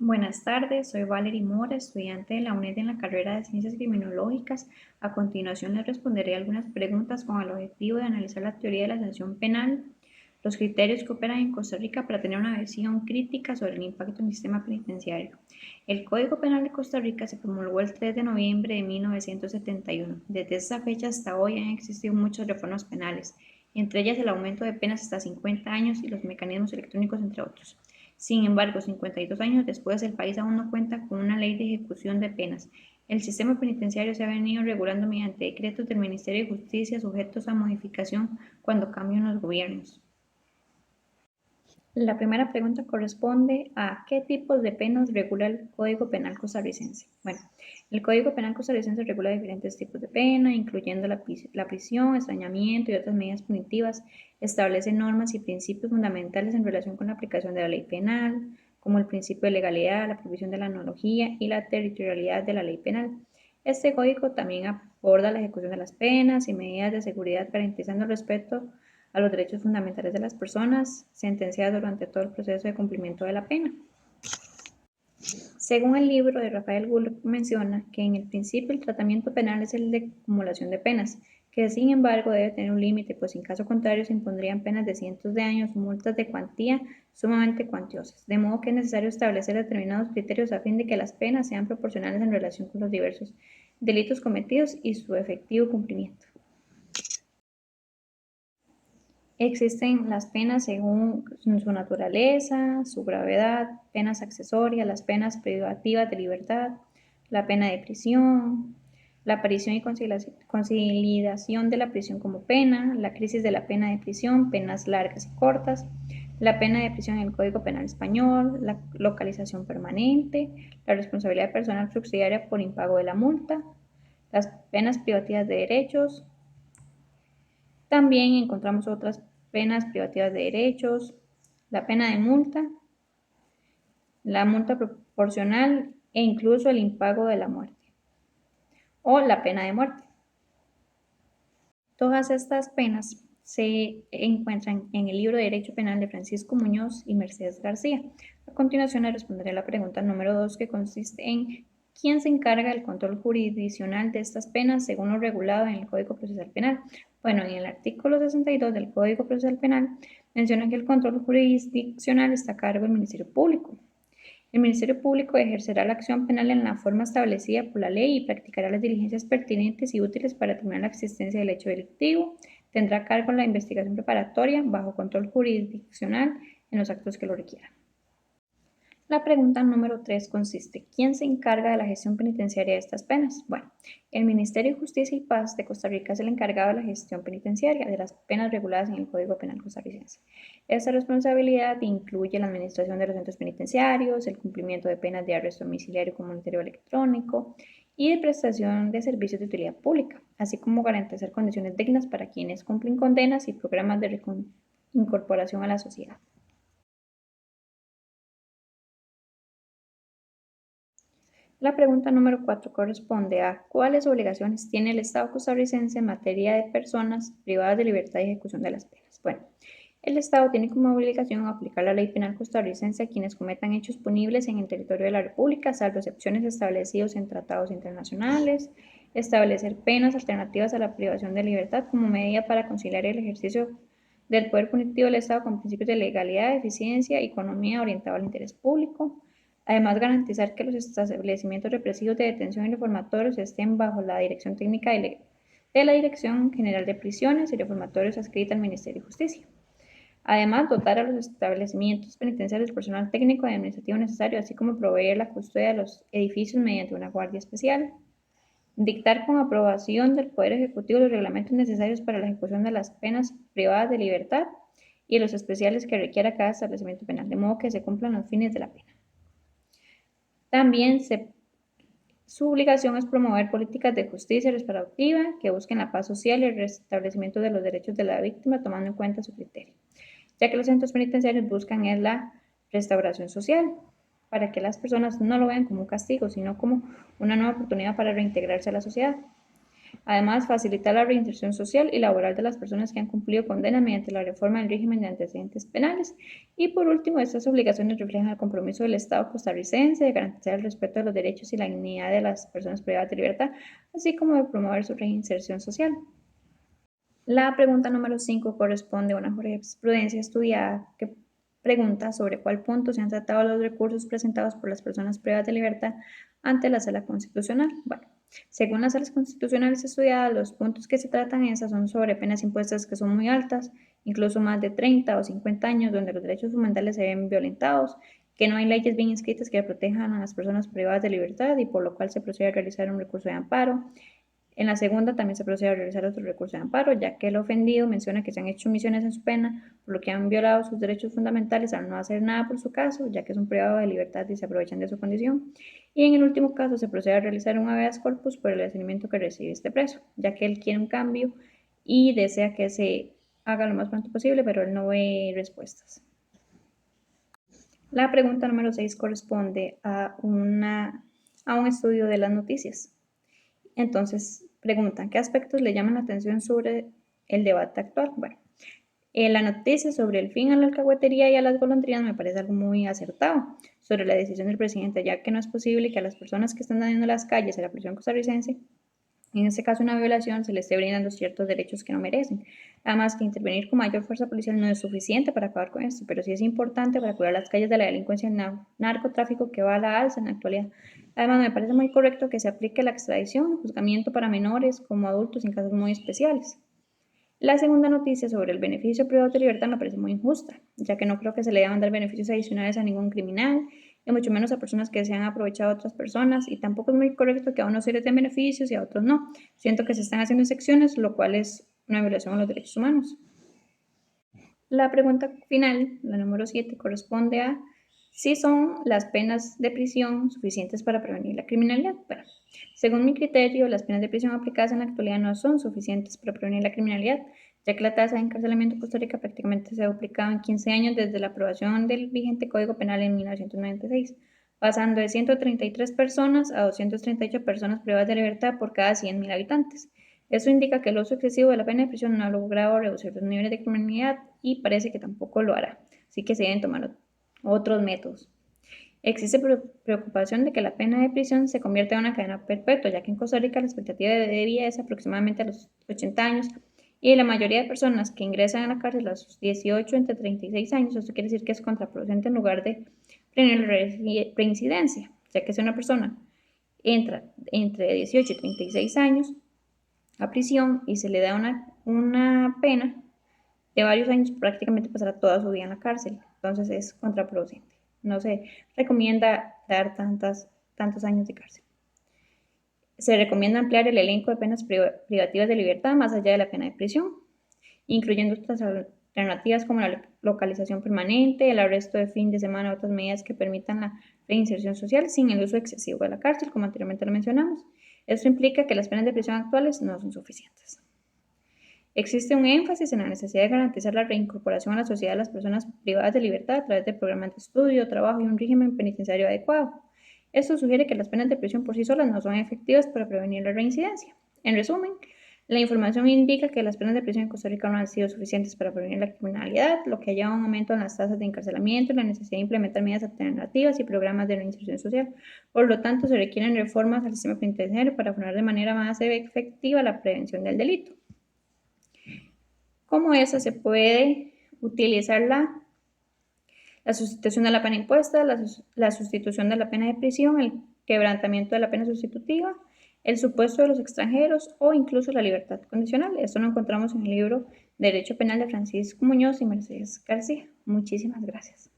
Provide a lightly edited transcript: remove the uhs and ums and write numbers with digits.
Buenas tardes, soy Valerie Mora, estudiante de la UNED en la carrera de Ciencias Criminológicas. A continuación les responderé algunas preguntas con el objetivo de analizar la teoría de la sanción penal, los criterios que operan en Costa Rica para tener una visión crítica sobre el impacto en el sistema penitenciario. El Código Penal de Costa Rica se promulgó el 3 de noviembre de 1971. Desde esa fecha hasta hoy han existido muchas reformas penales, entre ellas el aumento de penas hasta 50 años y los mecanismos electrónicos, entre otros. Sin embargo, 52 años después, el país aún no cuenta con una ley de ejecución de penas. El sistema penitenciario se ha venido regulando mediante decretos del Ministerio de Justicia sujetos a modificación cuando cambian los gobiernos. La primera pregunta corresponde a ¿qué tipos de penas regula el Código Penal costarricense? Bueno, el Código Penal costarricense regula diferentes tipos de pena, incluyendo la prisión, extrañamiento y otras medidas punitivas. Establece normas y principios fundamentales en relación con la aplicación de la ley penal, como el principio de legalidad, la prohibición de la analogía y la territorialidad de la ley penal. Este código también aborda la ejecución de las penas y medidas de seguridad, garantizando el respeto a los derechos fundamentales de las personas sentenciadas durante todo el proceso de cumplimiento de la pena. Según el libro de Rafael Bullock, menciona que en el principio el tratamiento penal es el de acumulación de penas, que sin embargo debe tener un límite, pues en caso contrario se impondrían penas de cientos de años, multas de cuantía sumamente cuantiosas, de modo que es necesario establecer determinados criterios a fin de que las penas sean proporcionales en relación con los diversos delitos cometidos y su efectivo cumplimiento. Existen las penas según su naturaleza, su gravedad, penas accesorias, las penas privativas de libertad, la pena de prisión, la aparición y consolidación de la prisión como pena, la crisis de la pena de prisión, penas largas y cortas, la pena de prisión en el Código Penal Español, la localización permanente, la responsabilidad personal subsidiaria por impago de la multa, las penas privativas de derechos. También encontramos otras penas privativas de derechos, la pena de multa, la multa proporcional e incluso el impago de la muerte o la pena de muerte. Todas estas penas se encuentran en el libro de Derecho Penal de Francisco Muñoz y Mercedes García. A continuación le responderé a la pregunta número 2, que consiste en ¿quién se encarga del control jurisdiccional de estas penas según lo regulado en el Código Procesal Penal? Bueno, en el artículo 62 del Código Procesal Penal menciona que el control jurisdiccional está a cargo del Ministerio Público. El Ministerio Público ejercerá la acción penal en la forma establecida por la ley y practicará las diligencias pertinentes y útiles para determinar la existencia del hecho delictivo. Tendrá a cargo la investigación preparatoria bajo control jurisdiccional en los actos que lo requieran. La pregunta número 3 consiste: ¿quién se encarga de la gestión penitenciaria de estas penas? Bueno, el Ministerio de Justicia y Paz de Costa Rica es el encargado de la gestión penitenciaria de las penas reguladas en el Código Penal costarricense. Esta responsabilidad incluye la administración de los centros penitenciarios, el cumplimiento de penas de arresto domiciliario comunitario electrónico y de prestación de servicios de utilidad pública, así como garantizar condiciones dignas para quienes cumplen condenas y programas de incorporación a la sociedad. La pregunta número 4 corresponde a ¿cuáles obligaciones tiene el Estado costarricense en materia de personas privadas de libertad y ejecución de las penas? Bueno, el Estado tiene como obligación aplicar la ley penal costarricense a quienes cometan hechos punibles en el territorio de la República, salvo excepciones establecidos en tratados internacionales, establecer penas alternativas a la privación de libertad como medida para conciliar el ejercicio del poder punitivo del Estado con principios de legalidad, eficiencia y economía orientado al interés público. Además, garantizar que los establecimientos represivos de detención y reformatorios estén bajo la dirección técnica de la Dirección General de Prisiones y Reformatorios adscrita al Ministerio de Justicia. Además, dotar a los establecimientos penitenciarios del personal técnico y administrativo necesario, así como proveer la custodia de los edificios mediante una guardia especial. Dictar con aprobación del Poder Ejecutivo los reglamentos necesarios para la ejecución de las penas privadas de libertad y los especiales que requiera cada establecimiento penal, de modo que se cumplan los fines de la pena. También su obligación es promover políticas de justicia restaurativa que busquen la paz social y el restablecimiento de los derechos de la víctima, tomando en cuenta su criterio, ya que los centros penitenciarios buscan es la restauración social, para que las personas no lo vean como un castigo, sino como una nueva oportunidad para reintegrarse a la sociedad. Además, facilitar la reinserción social y laboral de las personas que han cumplido condena mediante la reforma del régimen de antecedentes penales. Y por último, estas obligaciones reflejan el compromiso del Estado costarricense de garantizar el respeto de los derechos y la dignidad de las personas privadas de libertad, así como de promover su reinserción social. La pregunta número 5 corresponde a una jurisprudencia estudiada que pregunta sobre cuál punto se han tratado los recursos presentados por las personas privadas de libertad ante la Sala Constitucional. Bueno, según las salas constitucionales estudiadas, los puntos que se tratan en esas son sobre penas impuestas que son muy altas, incluso más de 30 o 50 años, donde los derechos fundamentales se ven violentados, que no hay leyes bien escritas que protejan a las personas privadas de libertad y por lo cual se procede a realizar un recurso de amparo. En la segunda también se procede a realizar otro recurso de amparo, ya que el ofendido menciona que se han hecho omisiones en su pena, por lo que han violado sus derechos fundamentales al no hacer nada por su caso, ya que es un privado de libertad y se aprovechan de su condición. Y en el último caso se procede a realizar un habeas corpus por el detenimiento que recibe este preso, ya que él quiere un cambio y desea que se haga lo más pronto posible, pero él no ve respuestas. La pregunta número 6 corresponde a un estudio de las noticias. Entonces, preguntan, ¿qué aspectos le llaman la atención sobre el debate actual? Bueno, la noticia sobre el fin a la alcahuetería y a las golondrinas me parece algo muy acertado sobre la decisión del presidente, ya que no es posible que a las personas que están dañando las calles de la prisión costarricense, en este caso una violación, se les esté brindando ciertos derechos que no merecen. Además, que intervenir con mayor fuerza policial no es suficiente para acabar con esto, pero sí es importante para cuidar las calles de la delincuencia y el narcotráfico que va a la alza en la actualidad. Además, me parece muy correcto que se aplique la extradición y juzgamiento para menores como adultos en casos muy especiales. La segunda noticia sobre el beneficio privado de libertad me parece muy injusta, ya que no creo que se le deban dar beneficios adicionales a ningún criminal, y mucho menos a personas que se han aprovechado de otras personas, y tampoco es muy correcto que a unos se les den beneficios y a otros no. Siento que se están haciendo excepciones, lo cual es una violación a los derechos humanos. La pregunta final, la número 7, corresponde a si son las penas de prisión suficientes para prevenir la criminalidad. Bueno, según mi criterio, las penas de prisión aplicadas en la actualidad no son suficientes para prevenir la criminalidad, ya que la tasa de encarcelamiento en Costa Rica prácticamente se ha duplicado en 15 años desde la aprobación del vigente Código Penal en 1996, pasando de 133 personas a 238 personas privadas de libertad por cada 100.000 habitantes. Eso indica que el uso excesivo de la pena de prisión no ha logrado reducir los niveles de criminalidad y parece que tampoco lo hará, así que se deben tomar otros métodos. Existe preocupación de que la pena de prisión se convierta en una cadena perpetua, ya que en Costa Rica la expectativa de vida es aproximadamente a los 80 años y la mayoría de personas que ingresan a la cárcel a sus 18 entre 36 años, esto quiere decir que es contraproducente en lugar de prevenir reincidencia, ya que si una persona entra entre 18 y 36 años a prisión y se le da una pena de varios años, prácticamente pasará toda su vida en la cárcel. Entonces es contraproducente. No se recomienda dar tantos años de cárcel. Se recomienda ampliar el elenco de penas privativas de libertad más allá de la pena de prisión, incluyendo otras alternativas como la localización permanente, el arresto de fin de semana, otras medidas que permitan la reinserción social sin el uso excesivo de la cárcel, como anteriormente lo mencionamos. Esto implica que las penas de prisión actuales no son suficientes. Existe un énfasis en la necesidad de garantizar la reincorporación a la sociedad de las personas privadas de libertad a través de programas de estudio, trabajo y un régimen penitenciario adecuado. Esto sugiere que las penas de prisión por sí solas no son efectivas para prevenir la reincidencia. En resumen, la información indica que las penas de prisión en Costa Rica no han sido suficientes para prevenir la criminalidad, lo que ha llevado a un aumento en las tasas de encarcelamiento y la necesidad de implementar medidas alternativas y programas de reinserción social. Por lo tanto, se requieren reformas al sistema penitenciario para frenar de manera más efectiva la prevención del delito. Como esa se puede utilizar la sustitución de la pena impuesta, la sustitución de la pena de prisión, el quebrantamiento de la pena sustitutiva, el supuesto de los extranjeros o incluso la libertad condicional. Esto lo encontramos en el libro Derecho Penal de Francisco Muñoz y Mercedes García. Muchísimas gracias.